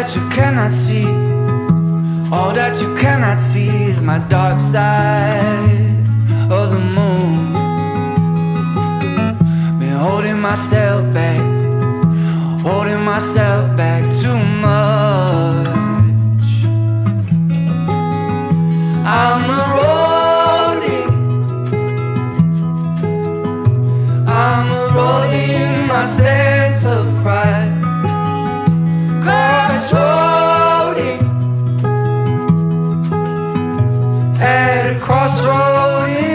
that you cannot see, all that you cannot see is my dark side of the moon. Been holding myself back, holding myself back too much. I'm a roadie, I'm a roadie in my sense of pride. Crossroading at a crossroad.